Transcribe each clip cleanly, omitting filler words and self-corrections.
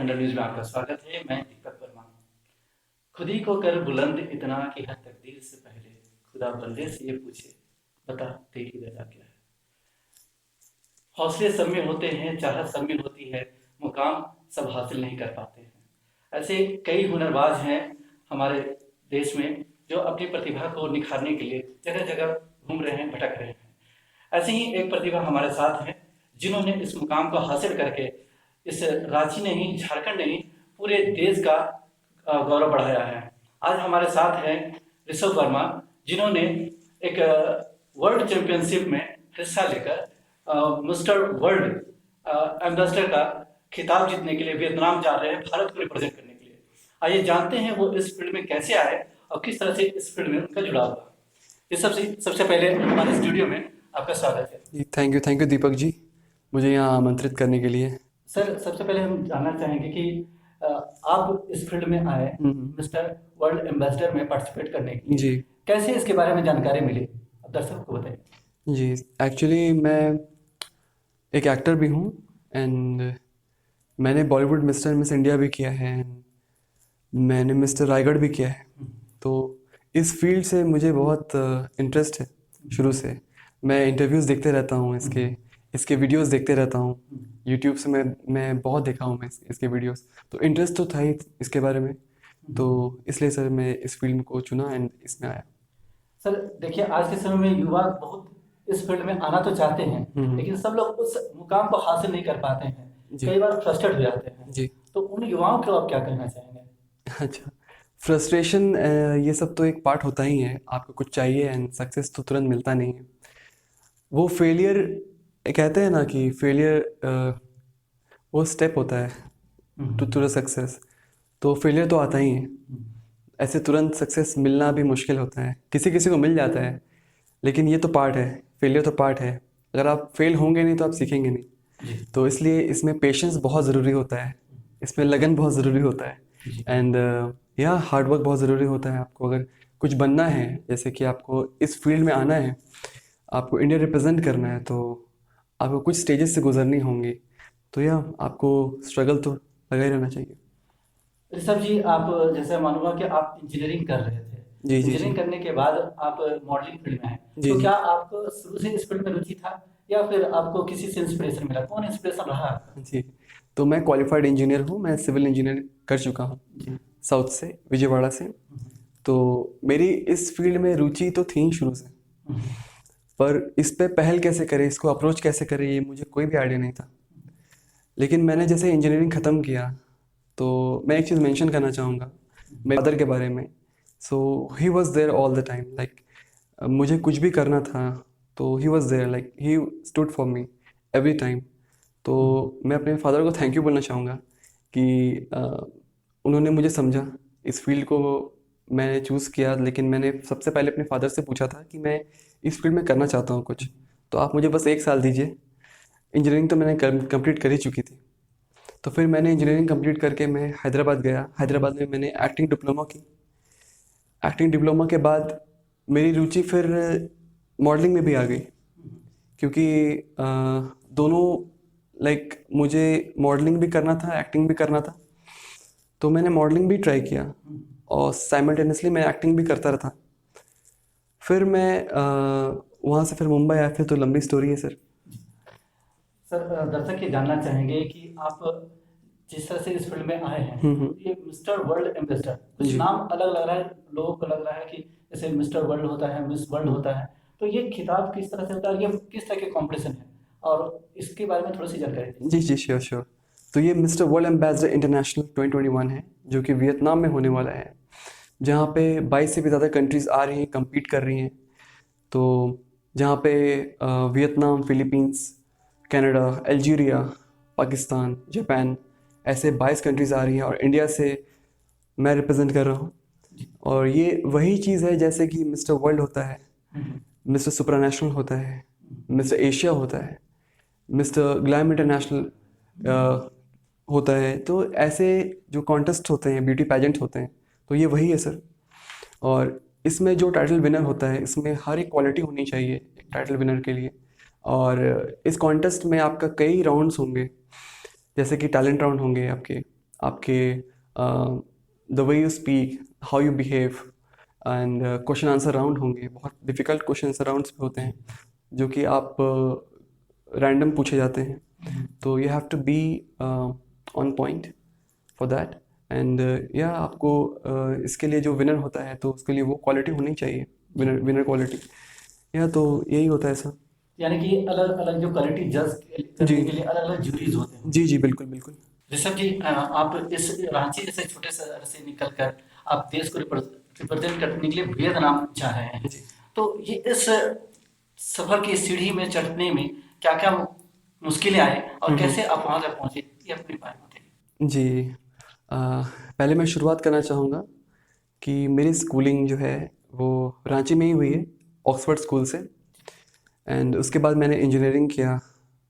खंडन न्यूज में आपका स्वागत है। मैं दीपक वर्मा। खुद ही को कर बुलंद इतना कि हर तकदीर से पहले खुदा बंदे से ये पूछे, बता तेरी रजा क्या है। हौसले सब में होते हैं, चाहत सब में होती है, मुकाम सब हासिल नहीं कर पाते हैं। ऐसे कई हुनरबाज हैं हमारे देश में जो अपनी प्रतिभा को निखारने के लिए जगह जगह घूम रहे हैं, भटक रहे हैं। ऐसे ही एक प्रतिभा हमारे साथ है जिन्होंने इस मुकाम को हासिल करके इस रांची नहीं, झारखंड नहीं, पूरे देश का गौरव बढ़ाया है। आज हमारे साथ हैं ऋषभ वर्मा, जिन्होंने एक वर्ल्ड चैंपियनशिप में हिस्सा लेकर मिस्टर वर्ल्ड एम्बेसडर का खिताब जीतने के लिए वियतनाम जा रहे हैं, भारत को रिप्रेजेंट करने के लिए। आइए जानते हैं वो इस फील्ड में कैसे आए और किस तरह से इस फील्ड में उनका जुड़ाव हुआ। ये सबसे पहले हमारे स्टूडियो में आपका स्वागत है। थैंक यू दीपक जी, मुझे यहाँ आमंत्रित करने के लिए। सर, सबसे पहले हम जानना चाहेंगे कि आप इस फील्ड में आए मिस्टर वर्ल्ड एम्बेसडर में पार्टिसिपेट करने के लिए, जी कैसे इसके बारे में जानकारी मिली, अब दर्शकों को बताइए। जी, एक्चुअली मैं एक एक्टर भी हूँ एंड मैंने बॉलीवुड मिस्टर मिस इंडिया भी किया है एंड मैंने मिस्टर रायगढ़ भी किया है। तो इस फील्ड से मुझे बहुत इंटरेस्ट है शुरू से। मैं इंटरव्यूज़ देखते रहता हूँ, इसके वीडियोस देखते रहता हूँ यूट्यूब से। मैं बहुत देखा हूँ मैं इसके वीडियोस, तो इंटरेस्ट तो था ही इसके बारे में। तो इसलिए सर मैं इस फील्ड को चुना एंड इसमें आया। सर देखिए, आज के समय में युवा बहुत इस फील्ड में आना तो चाहते हैं, लेकिन सब लोग उस मुकाम को हासिल नहीं कर पाते हैं, कई बार फ्रस्ट्रेट हो जाते हैं जी। तो उन युवाओं को आप क्या कहना चाहेंगे? अच्छा, फ्रस्ट्रेशन ये सब तो एक पार्ट होता ही है। आपको कुछ चाहिए एंड सक्सेस तो तुरंत मिलता नहीं है। वो फेलियर, कहते हैं ना कि फेलियर वो स्टेप होता है टू द सक्सेस। तो फेलियर तो आता ही है। ऐसे तुरंत सक्सेस मिलना भी मुश्किल होता है, किसी किसी को मिल जाता है, लेकिन ये तो पार्ट है, फेलियर तो पार्ट है। अगर आप फेल होंगे नहीं तो आप सीखेंगे नहीं। तो इसलिए इसमें पेशेंस बहुत ज़रूरी होता है, इसमें लगन बहुत ज़रूरी होता है एंड या हार्ड वर्क बहुत ज़रूरी होता है। आपको अगर कुछ बनना है, जैसे कि आपको इस फील्ड में आना है, आपको इंडिया रिप्रेजेंट करना है, तो आपको कुछ स्टेजेस से गुजरनी होंगी। तो यह आपको स्ट्रगल तो लगा ही रहना चाहिए। ऋषभ जी, आप जैसे मालूम हुआ कि आप इंजीनियरिंग कर रहे थे, जी जी जी इंजीनियरिंग करने के बाद आप मॉडलिंग फील्ड में आए, जी तो जी क्या आपको शुरू से इस फील्ड में रुचि था या फिर आपको किसी से इंस्पिरेशन मिला? कौन इंस्पिरेशन रहा आपका? जी। तो मैं क्वालिफाइड इंजीनियर हूँ, मैं सिविल इंजीनियर कर चुका हूँ जी। साउथ से, विजयवाड़ा से। तो मेरी इस फील्ड में रुचि तो थी ही शुरू से, पर इस पे पहल कैसे करें, इसको अप्रोच कैसे करें, ये मुझे कोई भी आइडिया नहीं था। लेकिन मैंने जैसे इंजीनियरिंग ख़त्म किया, तो मैं एक चीज़ मेंशन करना चाहूँगा मेरे फादर के बारे में। So he was there all the time, like मुझे कुछ भी करना था तो he was there, like he stood for me every time. तो मैं अपने फादर को थैंक यू बोलना चाहूँगा कि उन्होंने मुझे समझा, इस फील्ड को मैंने चूज़ किया। लेकिन मैंने सबसे पहले अपने फादर से पूछा था कि मैं इस फील्ड में करना चाहता हूँ कुछ, तो आप मुझे बस 1 साल दीजिए। इंजीनियरिंग तो मैंने कंप्लीट कर ही चुकी थी। तो फिर मैंने इंजीनियरिंग कंप्लीट करके मैं हैदराबाद गया। हैदराबाद में मैंने एक्टिंग डिप्लोमा की। एक्टिंग डिप्लोमा के बाद मेरी रुचि फिर मॉडलिंग में भी आ गई, क्योंकि दोनों, लाइक मुझे मॉडलिंग भी करना था, एक्टिंग भी करना था। तो मैंने मॉडलिंग भी ट्राई किया और साइमल्टेनियसली मैं एक्टिंग भी करता रहा। फिर मैं वहाँ से फिर मुंबई आया, फिर तो लंबी स्टोरी है सर। सर, दर्शक ये जानना चाहेंगे कि आप जिस तरह से इस फील्ड में आए हैं, ये मिस्टर वर्ल्ड एम्बेसडर, कुछ जी। नाम अलग लग रहा है, लोगों को लग रहा है कि जैसे मिस्टर वर्ल्ड होता है, मिस वर्ल्ड होता है, तो ये खिताब किस तरह से होता है, ये किस तरह के कॉम्पिटिशन है, और इसके बारे में थोड़ी सी जानकारी दीजिए। जी जी, श्योर श्योर। तो ये मिस्टर वर्ल्ड एम्बेसडर इंटरनेशनल 2021 है, जो कि वियतनाम में होने वाला है, जहाँ पे 22 से भी ज़्यादा कंट्रीज़ आ रही हैं, कम्पीट कर रही हैं। तो जहाँ पे Vietnam, Philippines, Canada, Algeria, Pakistan, Japan, ऐसे 22 कंट्रीज़ आ रही हैं और इंडिया से मैं रिप्रेजेंट कर रहा हूँ। और ये वही चीज़ है जैसे कि मिस्टर वर्ल्ड होता है, मिस्टर सुपरानेशनल होता है, मिस्टर एशिया होता है, मिस्टर ग्लैम इंटरनेशनल होता है। तो ऐसे जो कॉन्टेस्ट होते हैं, ब्यूटी पैजेंट होते हैं, तो ये वही है सर। और इसमें जो टाइटल विनर होता है, इसमें हर एक क्वालिटी होनी चाहिए एक टाइटल विनर के लिए। और इस कॉन्टेस्ट में आपका कई राउंड्स होंगे, जैसे कि टैलेंट राउंड होंगे आपके, आपके the way you speak, how you behave, and question answer round होंगे, बहुत डिफ़िकल्ट क्वेश्चन आंसर राउंड्स भी होते हैं जो कि आप रैंडम पूछे जाते हैं, तो you have to be on point for that. And या आपको इसके लिए जो विनर होता है तो उसके लिए वो क्वालिटी होनी चाहिए, विनर क्वालिटी, या तो यही होता है सर। यानी कि अलग अलग जो क्वालिटी जज करने जी के लिए अलग अलग जूरीज होते हैं। जी जी, बिल्कुल बिल्कुल। ऋषभ जी, आप इस रांची जैसे छोटे शहर से निकल कर आप देश को रिप्रेजेंट करने के लिए वियतनाम जा रहे हैं, जी तो ये इस सफर की सीढ़ी में चढ़ने में क्या क्या मुश्किलें आए और कैसे आप वहां तक पहुंचे, ये अपनी बात बताइए। जी। पहले मैं शुरुआत करना चाहूँगा कि मेरी स्कूलिंग जो है वो रांची में ही हुई है, ऑक्सफोर्ड स्कूल से। एंड उसके बाद मैंने इंजीनियरिंग किया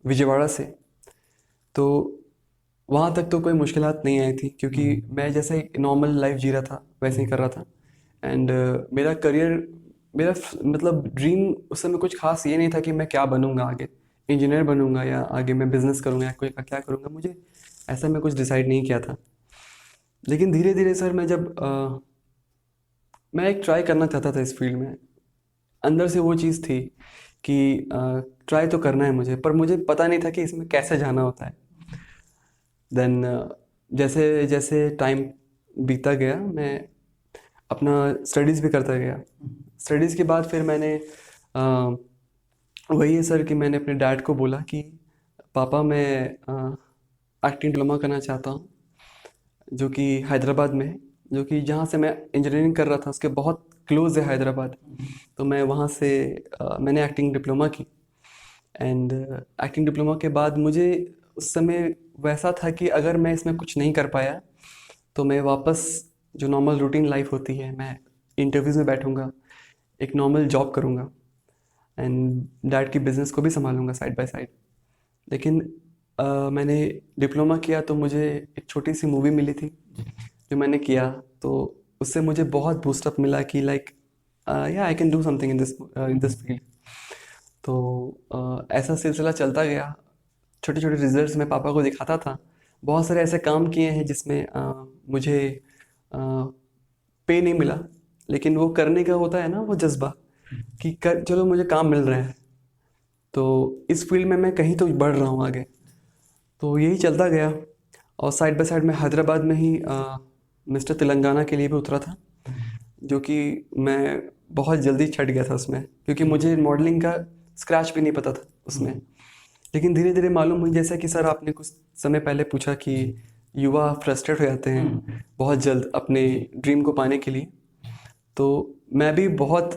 विजयवाड़ा से। तो वहाँ तक तो कोई मुश्किलात नहीं आई थी, क्योंकि मैं जैसे नॉर्मल लाइफ जी रहा था वैसे ही कर रहा था। एंड मेरा करियर, मेरा मतलब ड्रीम उस समय कुछ खास ये नहीं था कि मैं क्या बनूंगा आगे, इंजीनियर बनूंगा या आगे मैं बिजनेस करूंगा या कोई क्या करूंगा, मुझे ऐसा मैं कुछ डिसाइड नहीं किया था। लेकिन धीरे धीरे सर मैं जब मैं एक ट्राई करना चाहता था इस फील्ड में, अंदर से वो चीज़ थी कि ट्राई तो करना है मुझे, पर मुझे पता नहीं था कि इसमें कैसे जाना होता है। देन जैसे जैसे टाइम बीता गया, मैं अपना स्टडीज़ भी करता गया। स्टडीज़ के बाद फिर मैंने वही है सर कि मैंने अपने डैड को बोला कि पापा मैं एक्टिंग डिप्लोमा करना चाहता हूँ, जो कि हैदराबाद में है, जो कि जहाँ से मैं इंजीनियरिंग कर रहा था उसके बहुत क्लोज है हैदराबाद। तो मैं वहाँ से मैंने एक्टिंग डिप्लोमा की। एंड एक्टिंग डिप्लोमा के बाद मुझे उस समय वैसा था कि अगर मैं इसमें कुछ नहीं कर पाया तो मैं वापस जो नॉर्मल रूटीन लाइफ होती है, मैं इंटरव्यूज़ में बैठूंगा, एक नॉर्मल जॉब करूंगा एंड डैड की बिज़नेस को भी संभालूंगा साइड बाय साइड। लेकिन मैंने डिप्लोमा किया तो मुझे एक छोटी सी मूवी मिली थी जो मैंने किया, तो उससे मुझे बहुत बूस्टअप मिला कि लाइक या I can do something in this field. तो ऐसा सिलसिला चलता गया। छोटे छोटे रिजल्ट्स मैं पापा को दिखाता था। बहुत सारे ऐसे काम किए हैं जिसमें मुझे पे नहीं मिला, लेकिन वो करने का होता है ना वो जज्बा कि कर चलो मुझे काम मिल रहा है, तो इस फील्ड में मैं कहीं तो बढ़ रहा हूँ आगे। तो यही चलता गया और साइड बाय साइड में हैदराबाद में ही मिस्टर तेलंगाना के लिए भी उतरा था, जो कि मैं बहुत जल्दी छट गया था उसमें, क्योंकि मुझे मॉडलिंग का स्क्रैच भी नहीं पता था उसमें। लेकिन धीरे धीरे मालूम हुई, जैसा कि सर आपने कुछ समय पहले पूछा कि युवा फ्रस्ट्रेट हो जाते हैं बहुत जल्द अपने ड्रीम को पाने के लिए, तो मैं भी बहुत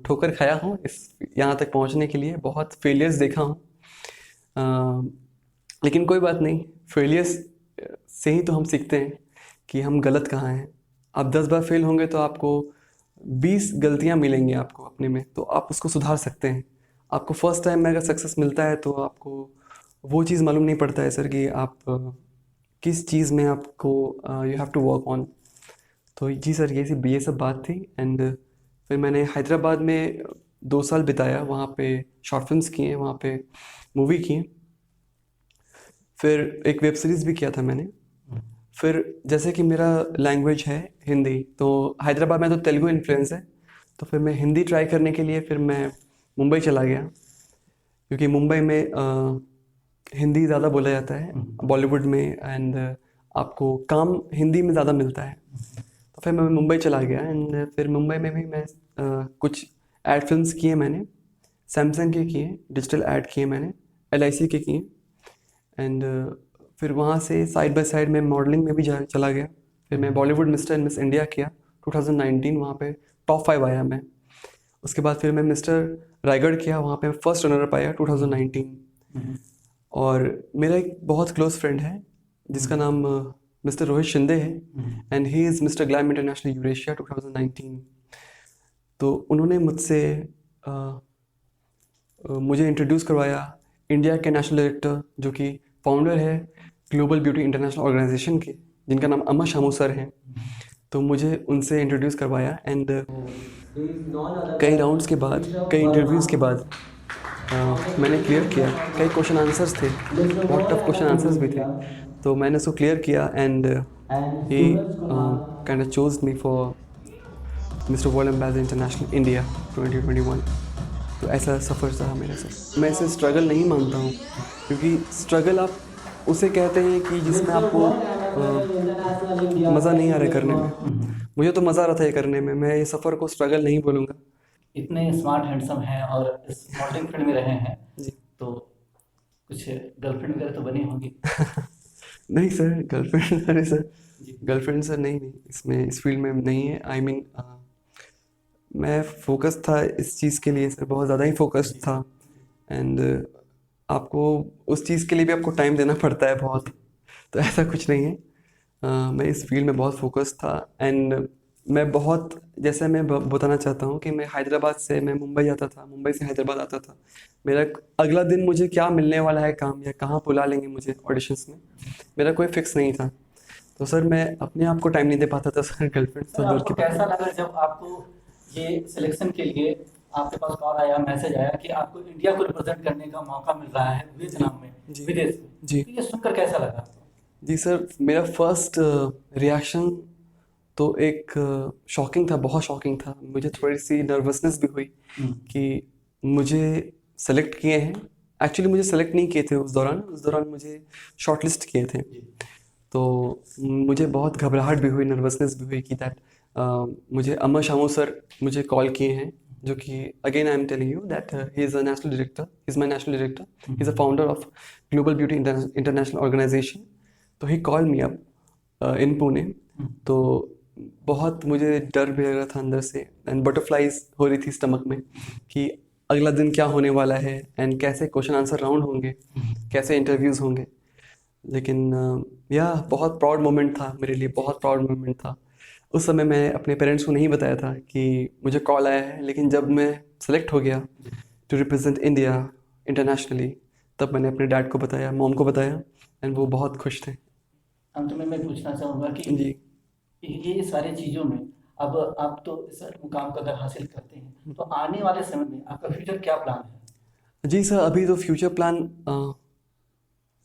ठोकर खाया हूँ इस यहाँ तक पहुँचने के लिए, बहुत फेलियर्स देखा हूँ। लेकिन कोई बात नहीं, फेलियर्स से ही तो हम सीखते हैं कि हम गलत कहाँ हैं। आप 10 बार फेल होंगे तो आपको 20 गलतियाँ मिलेंगी आपको अपने में, तो आप उसको सुधार सकते हैं। आपको फर्स्ट टाइम में अगर सक्सेस मिलता है तो आपको वो चीज़ मालूम नहीं पड़ता है सर कि आप किस चीज़ में आपको you have to work on. तो जी सर, ये सब बात थी। एंड फिर मैंने हैदराबाद में 2 साल बिताया, वहाँ पे शॉर्ट फिल्म्स किए, वहाँ पे मूवी किए, फिर एक वेब सीरीज़ भी किया था मैंने। फिर जैसे कि मेरा लैंग्वेज है हिंदी, तो हैदराबाद में तो तेलुगु इन्फ्लुएंस है, तो फिर मैं हिंदी ट्राई करने के लिए फिर मैं मुंबई चला गया, क्योंकि मुंबई में हिंदी ज़्यादा बोला जाता है बॉलीवुड में, एंड आपको काम हिंदी में ज़्यादा मिलता है। तो फिर मैं मुंबई चला गया एंड फिर मुंबई में भी मैं कुछ एड फिल्म्स किए मैंने, सैमसंग के किए, डिजिटल ऐड किए मैंने, LIC के किए। एंड फिर वहाँ से साइड बाय साइड मैं मॉडलिंग में भी चला गया। फिर मैं Bollywood mister and miss India किया 2019, वहाँ पे टॉप 5 आया मैं। उसके बाद फिर मैं मिस्टर रायगढ़ किया, वहाँ पे फर्स्ट रनर अप आया 2019। और मेरा एक बहुत क्लोज फ्रेंड है जिसका नाम मिस्टर रोहित शिंदे है, and he is mister glam international Eurasia 2019। तो उन्होंने मुझसे मुझे इंट्रोड्यूस करवाया इंडिया के नेशनल डायरेक्टर, जो कि फाउंडर है ग्लोबल ब्यूटी इंटरनेशनल ऑर्गेनाइजेशन के, जिनका नाम अमर शामू सर हैं। तो मुझे उनसे इंट्रोड्यूस करवाया एंड कई राउंड्स के बाद, कई इंटरव्यूज़ के बाद मैंने क्लियर किया। कई क्वेश्चन आंसर्स थे, बहुत टफ क्वेश्चन आंसर्स भी थे, तो मैंने उसको क्लियर किया and he kind of chose me for mister world ambassador international India 2021। तो ऐसा सफ़र रहा मेरे साथ। मैं इसे स्ट्रगल नहीं मानता हूँ, क्योंकि स्ट्रगल आप उसे कहते हैं कि जिसमें आपको मज़ा नहीं आ रहा है करने में। मुझे तो मज़ा आ रहा था ये करने में, मैं ये सफ़र को स्ट्रगल नहीं बोलूँगा। इतने स्मार्ट हैंडसम हैं और इस मॉडलिंग फील्ड में रहे हैं, जी। तो कुछ गर्लफ्रेंड वगैरह तो बनी होंगी? नहीं सर, गर्लफ्रेंड अरे सर, जी। गर्लफ्रेंड सर नहीं, इसमें इस फील्ड में नहीं है। आई मीन मैं फोकस था इस चीज़ के लिए सर, बहुत ज़्यादा ही फोकस्ड था। एंड आपको उस चीज़ के लिए भी आपको टाइम देना पड़ता है बहुत, तो ऐसा कुछ नहीं है। मैं इस फील्ड में बहुत फोकस था एंड मैं बहुत, जैसे मैं बताना चाहता हूँ कि मैं हैदराबाद से मैं मुंबई आता था, मुंबई से हैदराबाद आता था। मेरा अगला दिन मुझे क्या मिलने वाला है काम, या कहाँ बुला लेंगे मुझे ऑडिशंस में, मेरा कोई फिक्स नहीं था। तो सर मैं अपने आप को टाइम नहीं दे पाता था सर, गर्लफ्रेंड सर तो दूर आपको की बात कैसा लगा जब आपको ये सिलेक्शन के लिए आपके पास कॉल आया, मैसेज आया कि आपको इंडिया को रिप्रेजेंट करने का मौका मिल रहा है वियतनाम में, जी। विदेश में? जी। तो ये सुनकर कैसा लगा आपको? जी सर, मेरा फर्स्ट रिएक्शन तो एक शॉकिंग था, बहुत शॉकिंग था। मुझे थोड़ी सी नर्वसनेस भी हुई कि मुझे सेलेक्ट किए हैं। एक्चुअली मुझे सेलेक्ट नहीं किए थे उस दौरान मुझे शॉर्टलिस्ट किए थे। तो मुझे बहुत घबराहट भी हुई, नर्वसनेस भी हुई कि दैट मुझे अमर शामू सर मुझे कॉल किए हैं, जो कि again I am telling you that he is a national director, he is my national director, he is a founder of global beauty international organisation. तो he call me up in Pune. तो बहुत मुझे डर भी लग रहा था अंदर से, एंड बटरफ्लाइज हो रही थी स्टमक में कि अगला दिन क्या होने वाला है एंड कैसे क्वेश्चन आंसर राउंड होंगे, कैसे इंटरव्यूज़ होंगे। लेकिन बहुत प्राउड मोमेंट था मेरे लिए, बहुत प्राउड मोमेंट था। उस समय मैं अपने पेरेंट्स को नहीं बताया था कि मुझे कॉल आया है, लेकिन जब मैं सेलेक्ट हो गया टू रिप्रेजेंट इंडिया इंटरनेशनली, तब मैंने अपने डैड को बताया, मॉम को बताया, एंड वो बहुत खुश थे। अंत में मैं पूछना चाहूँगा कि जी। ये सारी चीज़ों में अब आप तो इस मुकाम को अगर हासिल करते हैं, तो आने वाले समय में आपका फ्यूचर क्या प्लान है? जी सर, अभी तो फ्यूचर प्लान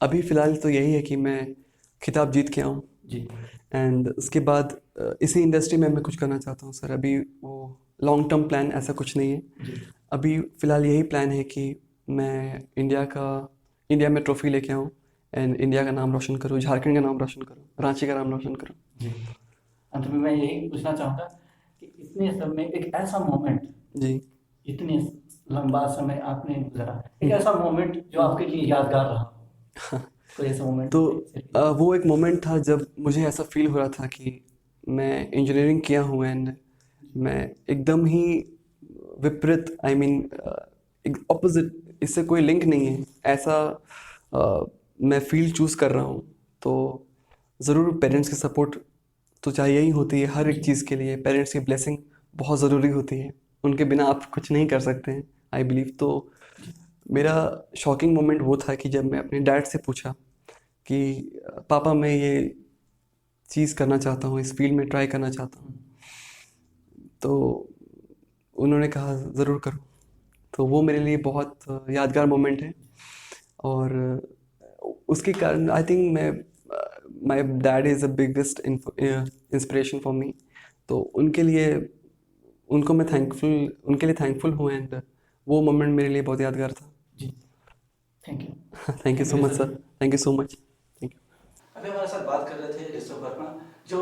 अभी फ़िलहाल तो यही है कि मैं खिताब जीत के आऊँ जी। एंड उसके बाद इसी इंडस्ट्री में मैं कुछ करना चाहता हूँ सर। अभी वो लॉन्ग टर्म प्लान ऐसा कुछ नहीं है। जी। अभी फ़िलहाल यही प्लान है कि मैं इंडिया में ट्रॉफी लेके आऊँ एंड इंडिया का नाम रोशन करूँ, झारखंड का नाम रोशन करूँ, रांची का नाम रोशन करूँ। जी। अंत में मैं यही पूछना चाहूँगा कि इतने समय एक ऐसा मोमेंट, जी। इतने लंबा समय आपने गुजरा, एक ऐसा मोमेंट जो आपके लिए यादगार रहा हो, कोई ऐसा मोमेंट? तो वो एक मोमेंट था जब मुझे ऐसा फील हो रहा था कि मैं इंजीनियरिंग किया हूँ एंड मैं एकदम ही विपरीत, आई मीन ऑपोजिट, इससे कोई लिंक नहीं है ऐसा मैं फील्ड चूज़ कर रहा हूँ। तो ज़रूर पेरेंट्स की सपोर्ट तो चाहिए ही होती है हर एक चीज़ के लिए। पेरेंट्स की ब्लेसिंग बहुत ज़रूरी होती है, उनके बिना आप कुछ नहीं कर सकते हैं, आई बिलीव। तो मेरा शॉकिंग मोमेंट वो था कि जब मैं अपने डैड से पूछा कि पापा मैं ये चीज़ करना चाहता हूँ, इस फील्ड में ट्राई करना चाहता हूँ, तो उन्होंने कहा ज़रूर करो। तो वो मेरे लिए बहुत यादगार मोमेंट है। और उसके कारण I think my dad is the biggest inspiration for me. तो उनके लिए थैंकफुल हूँ एंड वो मोमेंट मेरे लिए बहुत यादगार था। जी। Thank you. Thank you so much sir, thank you so much, thank you. अभी हमारे साथ बात कर रहे थे ऋषभ वर्मा, जो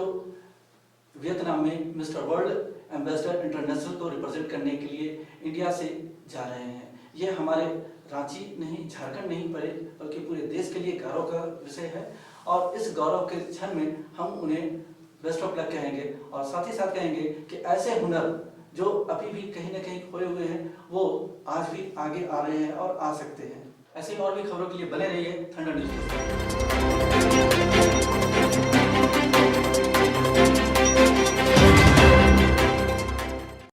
वियतनाम में मिस्टर वर्ल्ड एम्बेसडर इंटरनेशनल को रिप्रेजेंट करने के लिए इंडिया से जा रहे हैं। ये हमारे रांची नहीं, झारखंड नहीं बल्कि पूरे देश के लिए गौरव का विषय है, और इस गौरव के क्षण में हम उन्हें बेस्ट ऑफ लक कहेंगे, और साथ ही साथ कहेंगे कि ऐसे हुनर जो अभी भी कहीं ना कहीं खोए हुए हैं, वो आज भी आगे आ रहे हैं और आ सकते हैं। ऐसे ही और भी खबरों के लिए बने रहिए थंडर न्यूज़।